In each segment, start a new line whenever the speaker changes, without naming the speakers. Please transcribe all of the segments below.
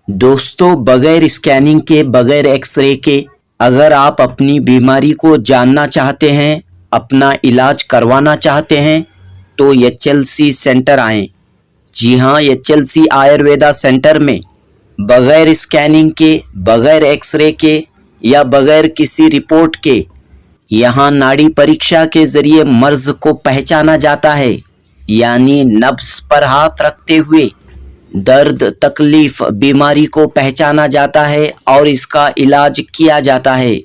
दोस्तों, बगैर स्कैनिंग के, बगैर एक्सरे के अगर आप अपनी बीमारी को जानना चाहते हैं, अपना इलाज करवाना चाहते हैं, तो एचएलसी सेंटर आएं। जी हाँ, एचएलसी आयुर्वेदा सेंटर में बगैर स्कैनिंग के, बगैर एक्सरे के या बगैर किसी रिपोर्ट के यहाँ नाड़ी परीक्षा के जरिए मर्ज को पहचाना जाता है। यानी नब्ज पर हाथ रखते हुए दर्द, तकलीफ, बीमारी को पहचाना जाता है और इसका इलाज किया जाता है।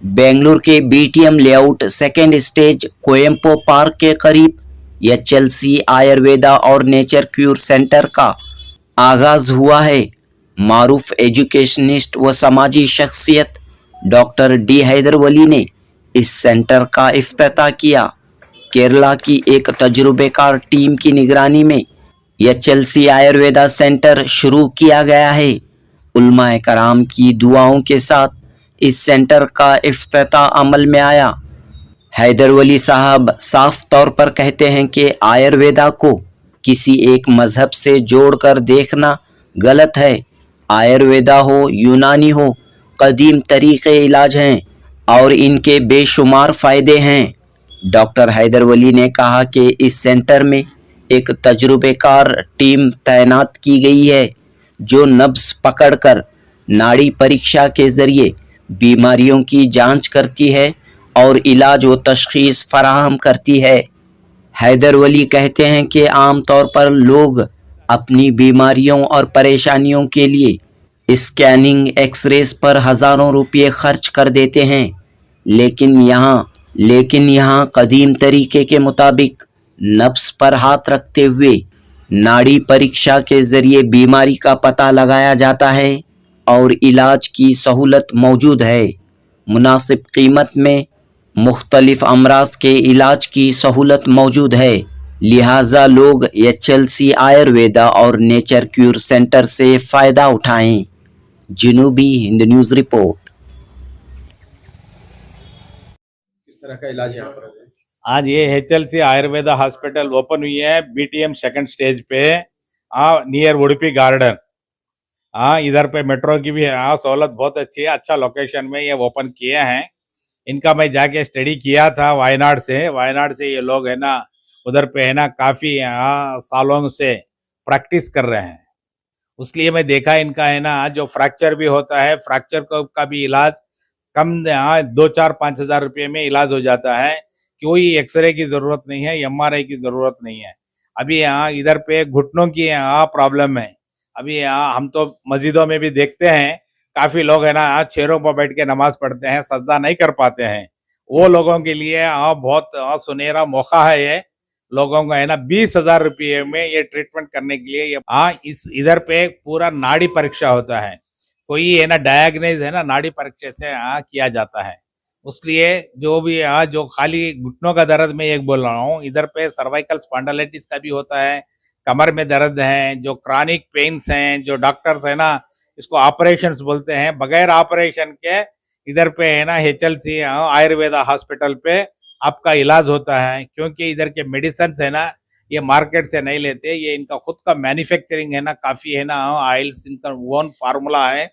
बेंगलुरु के बीटीएम लेआउट सेकेंड स्टेज कोयम्पो पार्क के करीब एचएलसी आयुर्वेदा और नेचर क्यूर सेंटर का आगाज हुआ है। मारूफ एजुकेशनिस्ट व समाजी शख्सियत डॉक्टर डी हैदर वली ने इस सेंटर का इफ्तिताह किया। केरला की एक तजुर्बेकार टीम की निगरानी में एचएलसी आयुर्वेदा सेंटर शुरू किया गया है। उलमाए कराम की दुआओं के साथ इस सेंटर का इफ्तिताह अमल में आया। हैदर वली साहब साफ तौर पर कहते हैं कि आयुर्वेदा को किसी एक मजहब से जोड़कर देखना गलत है। आयुर्वेदा हो, यूनानी हो, कदीम तरीक़े इलाज हैं और इनके बेशुमार फ़ायदे हैं। डॉक्टर हैदर वली ने कहा कि इस सेंटर में एक तजुर्बेकार टीम तैनात की गई है जो नब्ज पकड़कर नाड़ी परीक्षा के ज़रिए बीमारियों की जांच करती है और इलाज व तशख़ीस फराहम करती है। हैदर वली कहते हैं कि आम तौर पर लोग अपनी बीमारियों और परेशानियों के लिए स्कैनिंग, एक्सरेज पर हज़ारों रुपये खर्च कर देते हैं, लेकिन यहाँ कदीम तरीके के मुताबिक नब्ज पर हाथ रखते हुए नाड़ी परीक्षा के ज़रिए बीमारी का पता लगाया जाता है और इलाज की सहूलत मौजूद है। मुनासिब कीमत में मुख्तलिफ अमराज के इलाज की सहूलत मौजूद है, लिहाजा लोग एचएलसी आयुर्वेदा और नेचर क्यूर सेंटर से फ़ायदा उठाएं। जनूबी हिंद न्यूज़ रिपोर्ट।
किस तरह का इलाज यहाँ पर है?
आज ये एचएलसी आयुर्वेदा हॉस्पिटल ओपन हुई है बीटीएम सेकंड स्टेज पे, नियर उडुपी गार्डन। इधर पे मेट्रो की भी सहूलत बहुत अच्छी है, अच्छा लोकेशन में ये ओपन किए हैं। इनका मैं जाके स्टडी किया था वायनाड से ये लोग है ना उधर पे है ना काफ़ी सालों से प्रैक्टिस कर रहे हैं। उसलिए मैं देखा इनका है ना जो फ्रैक्चर भी होता है, फ्रैक्चर का भी इलाज कम 2-4-5 हज़ार रुपये में इलाज हो जाता है। कोई एक्सरे की ज़रूरत नहीं है, एमआरआई की ज़रूरत नहीं है। अभी यहाँ इधर पे घुटनों की प्रॉब्लम है। अभी यहाँ हम तो मस्जिदों में भी देखते हैं काफ़ी लोग है ना चेयरों पर बैठ के नमाज पढ़ते हैं, सजदा नहीं कर पाते हैं। वो लोगों के लिए बहुत सुनहरा मौका है ये। लोगों का है ना 20,000 रुपये में ये ट्रीटमेंट करने के लिए इस इधर पे पूरा नाड़ी परीक्षा होता है। कोई है ना डायग्नोज है ना नाड़ी परीक्षा से किया जाता है। उसलिए जो भी जो खाली घुटनों का दर्द मैं एक बोल रहा हूँ, इधर पे सर्वाइकल स्पॉन्डिलाइटिस का भी होता है, कमर में दर्द है, जो क्रॉनिक पेन्स हैं, जो डॉक्टर्स है ना इसको ऑपरेशंस बोलते हैं, बगैर ऑपरेशन के इधर पे है ना एचएलसी आयुर्वेदा हॉस्पिटल पे आपका इलाज होता है। क्योंकि इधर के मेडिसिन है ना ये मार्केट से नहीं लेते, ये इनका खुद का मैन्युफैक्चरिंग है ना, काफ़ी है ना ऑयल्स इनका ओन फार्मूला है,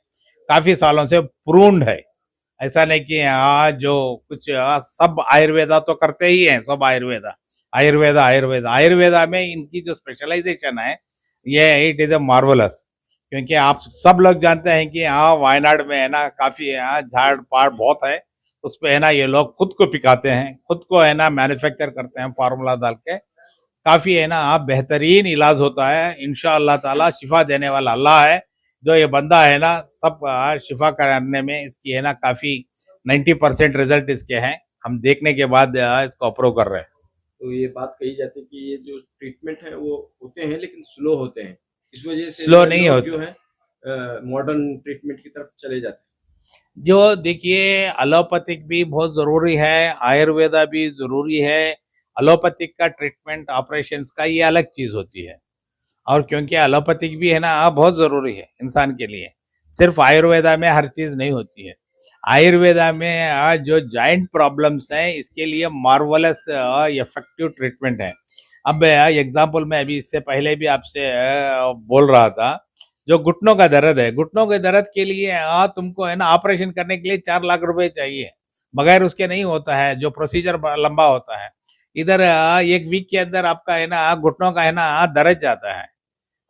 काफ़ी सालों से प्रूव्ड है। ऐसा नहीं कि जो कुछ सब आयुर्वेदा तो करते ही हैं, सब आयुर्वेदा में इनकी जो स्पेशलाइजेशन है ये इट इज़ अ मार्वलस। क्योंकि आप सब लोग जानते हैं कि वायनाड में है ना काफ़ी झाड़ पाड़ बहुत है, उस पे है ना ये लोग खुद को पिकाते हैं, खुद को है ना मैन्युफैक्चर करते हैं फार्मूला डाल के। काफ़ी है ना बेहतरीन इलाज होता है। इंशाअल्लाह ताला शिफा देने वाला अल्लाह है। जो ये बंदा है ना सब शिफा करने में इसकी है ना काफ़ी 90% रिजल्ट इसके हैं। हम देखने के बाद इसको अप्रूव कर रहे हैं।
तो ये बात कही जाती है कि ये जो ट्रीटमेंट है वो होते हैं लेकिन स्लो होते हैं, इस वजह से
स्लो नहीं
लोग
होते।
जो है मॉडर्न ट्रीटमेंट की तरफ चले जाते हैं।
जो देखिए एलोपैथिक भी बहुत ज़रूरी है, आयुर्वेदा भी ज़रूरी है। एलोपैथिक का ट्रीटमेंट ऑपरेशंस का ये अलग चीज़ होती है, और क्योंकि एलोपैथिक भी है ना बहुत ज़रूरी है इंसान के लिए। सिर्फ आयुर्वेदा में हर चीज़ नहीं होती है। आयुर्वेदा में जो जॉइंट प्रॉब्लम्स हैं इसके लिए मार्वलस इफेक्टिव ट्रीटमेंट है। अब एग्जांपल मैं अभी इससे पहले भी आपसे बोल रहा था जो घुटनों का दर्द है, घुटनों के दर्द के लिए तुमको है ना ऑपरेशन करने के लिए 4 लाख रुपए चाहिए, बगैर उसके नहीं होता है, जो प्रोसीजर लंबा होता है। इधर 1 वीक के अंदर आपका है ना घुटनों का है ना दर्द जाता है,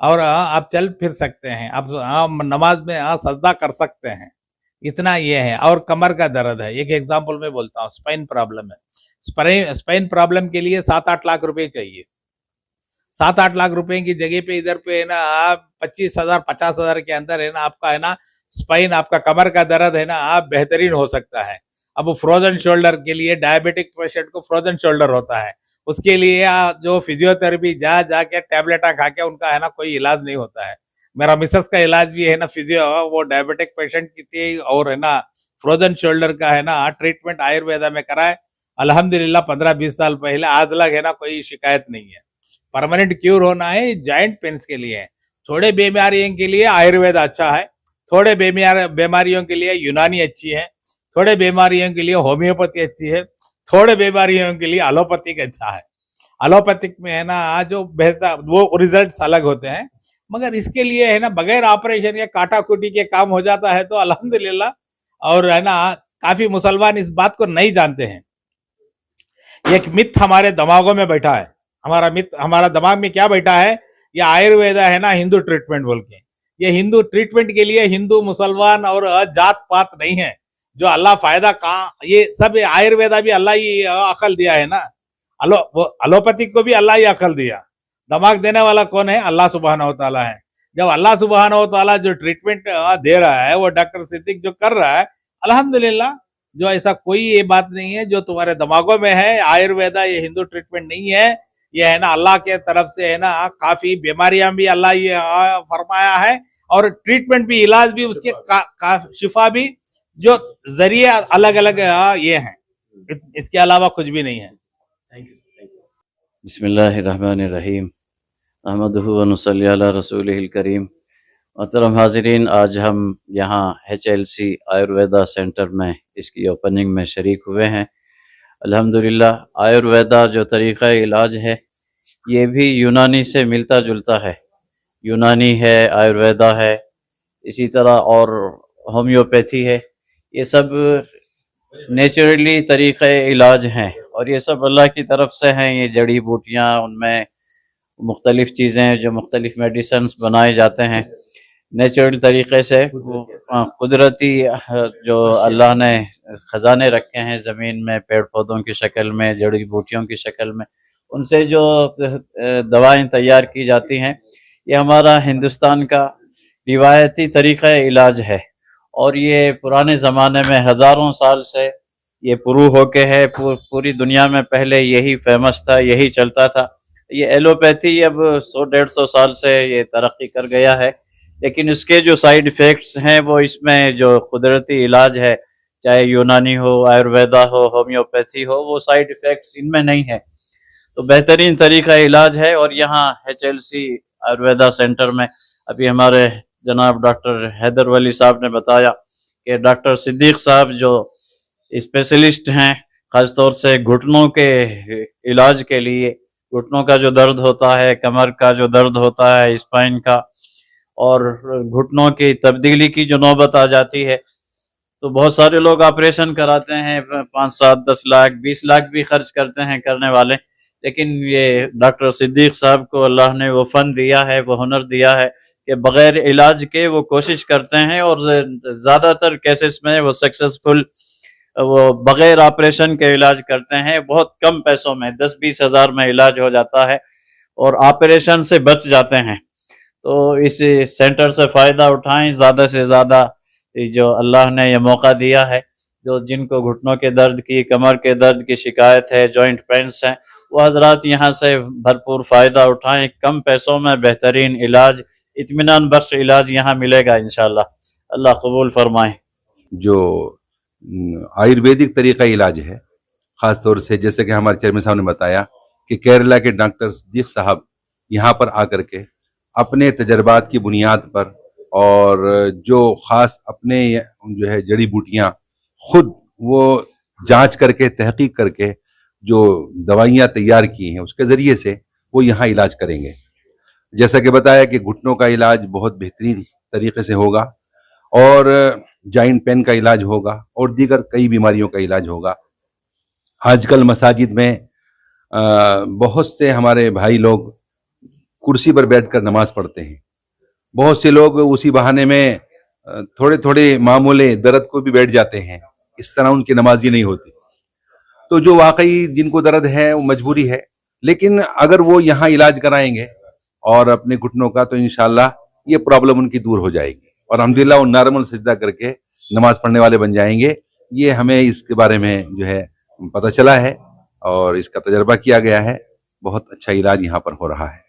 और आप चल फिर सकते हैं, आप नमाज में सजदा कर सकते हैं, इतना ये है। और कमर का दर्द है, एक एग्जांपल में बोलता हूँ, स्पाइन प्रॉब्लम है, स्पाइन प्रॉब्लम के लिए 7-8 लाख रुपए चाहिए। 7-8 लाख रुपए की जगह पे इधर पे है ना 25,000 50,000 के अंदर है ना आपका है ना स्पाइन, आपका कमर का दर्द है ना बेहतरीन हो सकता है। अब फ्रोजन शोल्डर के लिए, डायबिटिक पेशेंट को फ्रोजन शोल्डर होता है, उसके लिए जो फिजियोथेरेपी जाके टैबलेटा खा के उनका है ना कोई इलाज नहीं होता है। मेरा मिसेस का इलाज भी है ना फिजियो, वो डायबिटिक पेशेंट की थी, और है ना फ्रोजन शोल्डर का है ना ट्रीटमेंट आयुर्वेदा में कराए, अल्हम्दुलिल्लाह 15-20 साल पहले, आज तक है ना कोई शिकायत नहीं है। परमानेंट क्यूर होना है, जॉइंट पेन्स के लिए है। थोड़े बीमारियों के लिए आयुर्वेद अच्छा है, थोड़े बीमारियों के लिए यूनानी अच्छी है, थोड़े बीमारियों के लिए होम्योपैथी अच्छी है, थोड़े बीमारियों के लिए एलोपैथिक अच्छा है। एलोपैथिक में है ना जो बेहतर वो रिजल्ट्स अलग होते हैं, मगर इसके लिए है ना बगैर ऑपरेशन या काटाकुटी के काम हो जाता है, तो अल्हम्दुलिल्लाह। और है ना काफी मुसलमान इस बात को नहीं जानते हैं। एक मिथ हमारे दिमागों में बैठा है, हमारा दिमाग में क्या बैठा है, ये आयुर्वेदा है ना हिंदू ट्रीटमेंट बोल के। ये हिंदू ट्रीटमेंट के लिए हिंदू मुसलमान और जात पात नहीं है, जो अल्लाह फायदा कहाँ, ये सब आयुर्वेदा भी अल्लाह ही अकल दिया है ना। एलोपैथिक को भी अल्लाह ही अकल दिया, दिमाग देने वाला कौन है, अल्लाह सुब्हानहू व तआला है। जब अल्लाह सुब्हानहू व तआला जो ट्रीटमेंट दे रहा है, वो डॉक्टर सिद्दीक जो कर रहा है, अल्हम्दुलिल्लाह। जो ऐसा कोई ये बात नहीं है जो तुम्हारे दिमागों में है, आयुर्वेदा ये हिंदू ट्रीटमेंट नहीं है, ये है ना अल्लाह के तरफ से है ना काफी बीमारियां भी अल्लाह ये फरमाया है, और ट्रीटमेंट भी, इलाज भी उसके शिफा भी, जो जरिए अलग अलग ये हैं, इसके अलावा कुछ भी नहीं है।
Thank you.
बिस्मिल्लाहिर्रहमानिर्रहीम अहमदुहु व नुसल्ली अला रसूलिहिल करीम। मोहतरम हाज़रीन, आज हम यहाँ HLC आयुर्वेदा सेंटर में इसकी ओपनिंग में शरीक हुए हैं। अल्हम्दुलिल्लाह आयुर्वेदा जो तरीक़ा इलाज है ये भी यूनानी से मिलता जुलता है, यूनानी है, आयुर्वेदा है, इसी तरह और होम्योपैथी है। ये सब नेचुरली तरीक़े इलाज हैं, और ये सब अल्लाह की तरफ से हैं। ये जड़ी बूटियाँ, उनमें मुख्तलिफ़ चीज़ें जो मुख्तलिफ़ मेडिसन्स बनाए जाते हैं नेचुरल तरीक़े से, कुदरती जो अल्लाह ने ख़जाने रखे हैं ज़मीन में, पेड़ पौधों की शक्ल में, जड़ी बूटियों की शक्ल में, उनसे जो दवाएं तैयार की जाती हैं, ये हमारा हिंदुस्तान का रिवायती तरीक़ा इलाज है। और ये पुराने ज़माने में हज़ारों साल से ये पुरू होके है, पूरी दुनिया में पहले यही फेमस था, यही चलता था। ये एलोपैथी अब 100-150 साल से ये तरक्की कर गया है, लेकिन इसके जो साइड इफ़ेक्ट्स हैं वो इसमें जो कुदरती इलाज है, चाहे यूनानी हो, आयुर्वेदा हो, होम्योपैथी हो, वो साइड इफ़ेक्ट्स इनमें नहीं है। तो बेहतरीन तरीका इलाज है। और यहाँ HLC आयुर्वेदा सेंटर में अभी हमारे जनाब डॉक्टर हैदर वली साहब ने बताया कि डॉक्टर सिद्दीक साहब जो स्पेशलिस्ट हैं, ख़ासतौर से घुटनों के इलाज के लिए, घुटनों का जो दर्द होता है, कमर का जो दर्द होता है, स्पाइन का, और घुटनों की तब्दीली की जो नौबत आ जाती है, तो बहुत सारे लोग ऑपरेशन कराते हैं, 5, 7, 10 लाख 20 लाख भी खर्च करते हैं करने वाले। लेकिन ये डॉक्टर सिद्दीक साहब को अल्लाह ने वो फ़न दिया है, वो हुनर दिया है कि बग़ैर इलाज के वो कोशिश करते हैं, और ज़्यादातर केसेस में वो सक्सेसफुल, वो बग़ैर ऑपरेशन के इलाज करते हैं। बहुत कम पैसों में 10-20 हज़ार में इलाज हो जाता है, और ऑपरेशन से बच जाते हैं। तो इस सेंटर से फ़ायदा उठाएं ज़्यादा से ज़्यादा, जो अल्लाह ने ये मौका दिया है। जो जिनको घुटनों के दर्द की, कमर के दर्द की शिकायत है, जॉइंट पेन्स हैं, वो हजरात यहाँ से भरपूर फ़ायदा उठाएं। कम पैसों में बेहतरीन इलाज, इत्मीनान बख्श इलाज यहाँ मिलेगा इंशाअल्लाह। अल्लाह कबूल फरमाए।
जो आयुर्वेदिक तरीक़ा इलाज है, ख़ास तौर से जैसे कि हमारे चेयरमैन साहब ने बताया कि केरला के डॉक्टर सिद्दीक साहब यहाँ पर आकर के अपने तजर्बात की बुनियाद पर, और जो ख़ास अपने जो है जड़ी बूटियाँ खुद वो जांच करके, तहकीक करके जो दवाइयाँ तैयार की हैं, उसके ज़रिए से वो यहाँ इलाज करेंगे। जैसा कि बताया कि घुटनों का इलाज बहुत बेहतरीन तरीके से होगा और जॉइंट पेन का इलाज होगा और दीगर कई बीमारियों का इलाज होगा। आजकल मसाजिद में बहुत से हमारे भाई लोग कुर्सी पर बैठकर नमाज पढ़ते हैं। बहुत से लोग उसी बहाने में थोड़े थोड़े मामूले दर्द को भी बैठ जाते हैं। इस तरह उनकी नमाजी नहीं होती। तो जो वाकई जिनको दर्द है वो मजबूरी है, लेकिन अगर वो यहाँ इलाज कराएंगे और अपने घुटनों का, तो इंशाल्लाह ये प्रॉब्लम उनकी दूर हो जाएगी और अल्हम्दुलिल्लाह वो नॉर्मल सजदा करके नमाज पढ़ने वाले बन जाएंगे। ये हमें इसके बारे में जो है पता चला है और इसका तजर्बा किया गया है। बहुत अच्छा इलाज यहाँ पर हो रहा है।